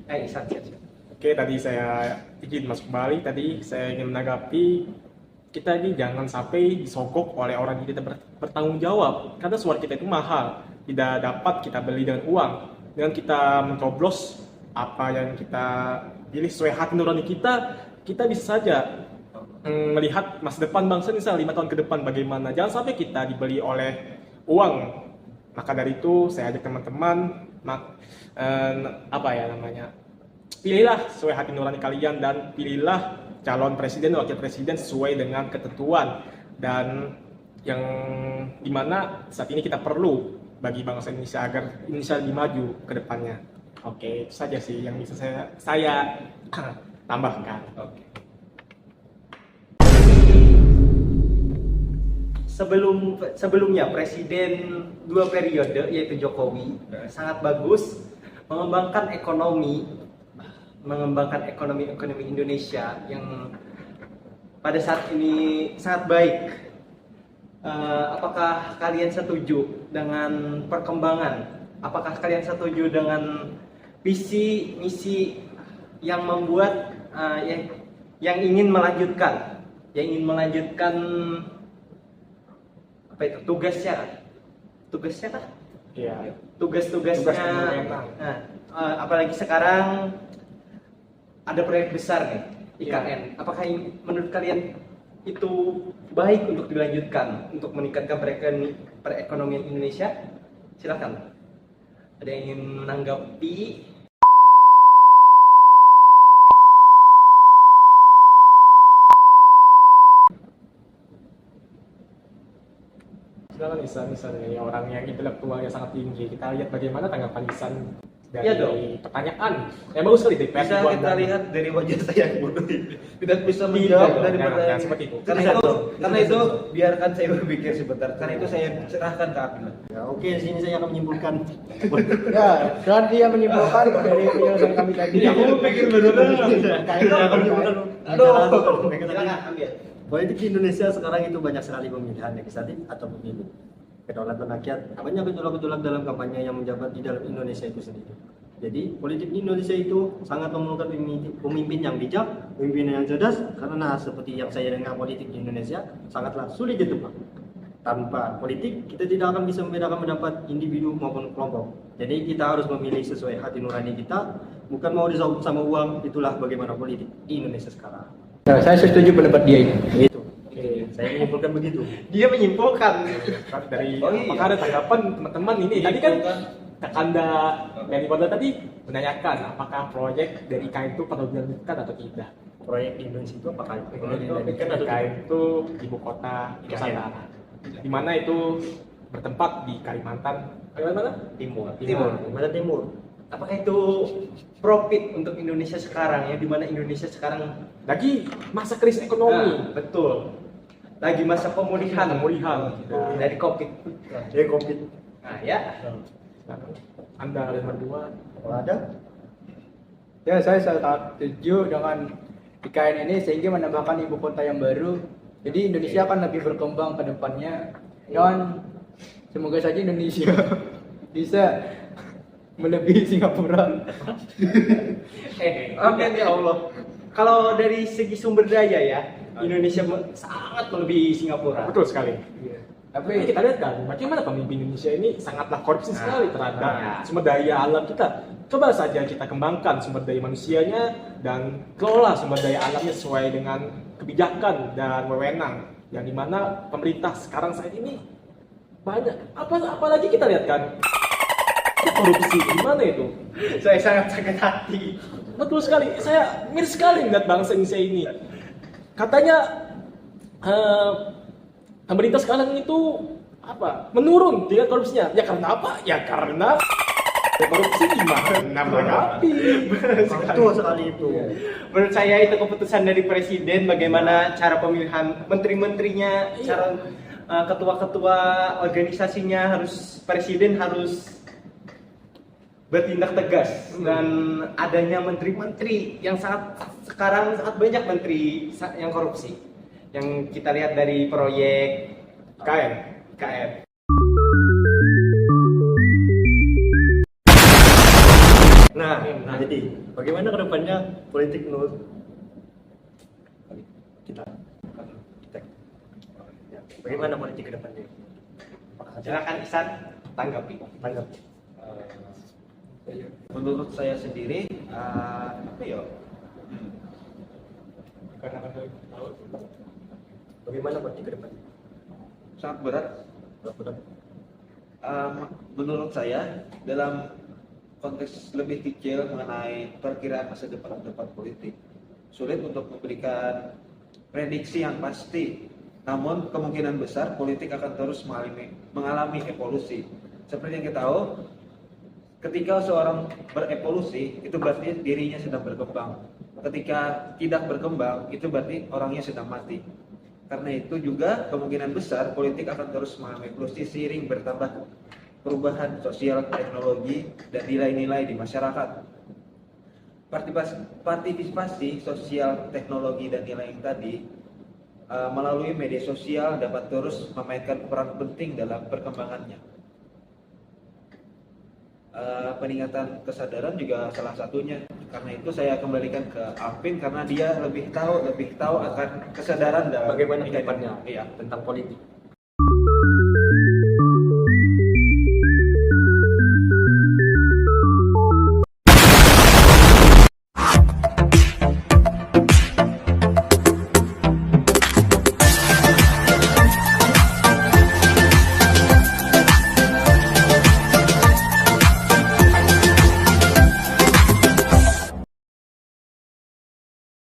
Ihsan, siap. Oke, tadi saya izin masuk kembali. Tadi saya ingin menanggapi, kita ini jangan sampai disogok oleh orang yang tidak bertanggung jawab. Karena suara kita itu mahal, tidak dapat kita beli dengan uang. Dengan kita mencoblos apa yang kita pilih sesuai hati nurani kita, kita bisa saja melihat masa depan bangsa ini 5 tahun ke depan bagaimana. Jangan sampai kita dibeli oleh uang. Maka dari itu saya ajak teman-teman pilihlah sesuai hati nurani kalian dan pilihlah calon presiden dan wakil presiden sesuai dengan ketentuan dan yang dimana saat ini kita perlu bagi bangsa Indonesia agar Indonesia lebih maju ke depannya. Oke, itu saja sih yang bisa saya tambahkan. Oke. Sebelumnya presiden 2 periode yaitu Jokowi sangat bagus mengembangkan ekonomi Indonesia yang pada saat ini sangat baik. Apakah kalian setuju dengan perkembangan? Apakah kalian setuju dengan visi misi yang membuat yang ingin melanjutkan apa itu tugasnya kan? Iya. Tugas-tugasnya. Nah, apalagi sekarang ada proyek besar nih, IKN. Apakah menurut kalian itu baik untuk dilanjutkan untuk meningkatkan perekonomian Indonesia? Silakan. Ada yang ingin menanggapi? Silakan Ihsan, misalnya orang yang intelektualnya sangat tinggi, kita lihat bagaimana tanggapan Ihsan dari Iya dong. pertanyaan. Ya bagus sekali DPR. Bisa kita lihat dari wajah saya yang bodoh ini. Tidak bisa menjawab dari pertanyaan seperti itu. Karena itu biarkan saya berpikir sebentar. Karena itu saya serahkan ke Abdullah. Ya, oke, sini saya akan menyimpulkan. Ya, dan dia menyimpulkan dari penjelasan kami tadi. Aku berpikir benar-benar. Saya akan menyimpulkan. Aduh. Silakan ambil. Politik di Indonesia sekarang itu banyak sekali pemilihan legislatif atau pemilu. Kedaulatan rakyat, banyak gejolak-gejolak dalam kampanye yang menjabat di dalam Indonesia itu sendiri. Jadi politik di Indonesia itu sangat memerlukan pemimpin yang bijak, pemimpin yang cerdas, karena seperti yang saya dengar politik di Indonesia sangatlah sulit ditebak. Tanpa politik kita tidak akan bisa membedakan pendapat individu maupun kelompok. Jadi kita harus memilih sesuai hati nurani kita, bukan mau disogok sama uang. Itulah bagaimana politik di Indonesia sekarang. Nah, saya setuju pendapat dia ini. Itu. Oke, saya menyimpulkan begitu. Dia menyimpulkan. Dari Oh, iya. apakah ada tanggapan teman-teman ini? Tadi kan Kakanda dari Pada tadi menanyakan apakah proyek dari IKN itu perlu dilanjutkan atau tidak. Proyek di Indonesia itu apakah perlu Proyek dilanjutkan atau tidak? IKN itu ibu kota Nusantara, di mana itu bertempat di Kalimantan mana? Timur. Mana timur? Apakah itu profit untuk Indonesia sekarang ya, di mana Indonesia sekarang Lagi masa krisis ekonomi. betul. Lagi masa pemulihan dari Covid. Dari COVID. Nah, ya. Anda berdua. Kalau ada? Ya, saya sangat setuju dengan IKN ini sehingga menambahkan ibu kota yang baru. Jadi Indonesia akan lebih berkembang ke depannya dan semoga saja Indonesia bisa melebihi Singapura. Amin ya Allah. Kalau dari segi sumber daya ya, Indonesia sangat melebihi Singapura. Betul sekali. Tapi kita lihat kan, bagaimana pemimpin Indonesia ini sangatlah korupsi sekali terhadap sumber daya alam kita. Coba saja kita kembangkan sumber daya manusianya dan kelola sumber daya alamnya sesuai dengan kebijakan dan wewenang. Yang dimana pemerintah sekarang saat ini banyak. Apalagi kita lihat kan, korupsi gimana itu? Saya sangat sakit hati. Betul sekali, saya miris sekali melihat bangsa Indonesia ini. Katanya pemerintah sekarang itu menurun tingkat korupsinya. Ya karena apa? Ya karena korupsi gimana menanggapi. Betul sekali itu. Menurut saya itu keputusan dari presiden bagaimana cara pemilihan menteri-menterinya, cara ketua-ketua organisasinya presiden harus bertindak tegas dan adanya menteri-menteri yang sekarang sangat banyak menteri yang korupsi yang kita lihat dari proyek KN. Nah, jadi bagaimana ke depannya politik menurut kita? Ya, bagaimana politik ke depannya? Silakan Isan tanggapi. Tanggap. Menurut saya sendiri, apa ya? Bagaimana politik ke depannya? Sangat berat. Berat. Menurut saya, dalam konteks lebih kecil mengenai perkiraan masa depan politik, sulit untuk memberikan prediksi yang pasti. Namun kemungkinan besar politik akan terus mengalami evolusi. Seperti yang kita tahu, ketika seorang berevolusi, itu berarti dirinya sedang berkembang. Ketika tidak berkembang, itu berarti orangnya sedang mati. Karena itu juga kemungkinan besar politik akan terus mengalami evolusi seiring bertambah perubahan sosial, teknologi, dan nilai-nilai di masyarakat. Partisipasi sosial, teknologi, dan nilai yang tadi melalui media sosial dapat terus memainkan peran penting dalam perkembangannya. Peningkatan kesadaran juga salah satunya. Karena itu saya kembalikan ke Alvin karena dia lebih tahu akan kesadaran dalam Bagaimana ke depannya Iya. tentang politik?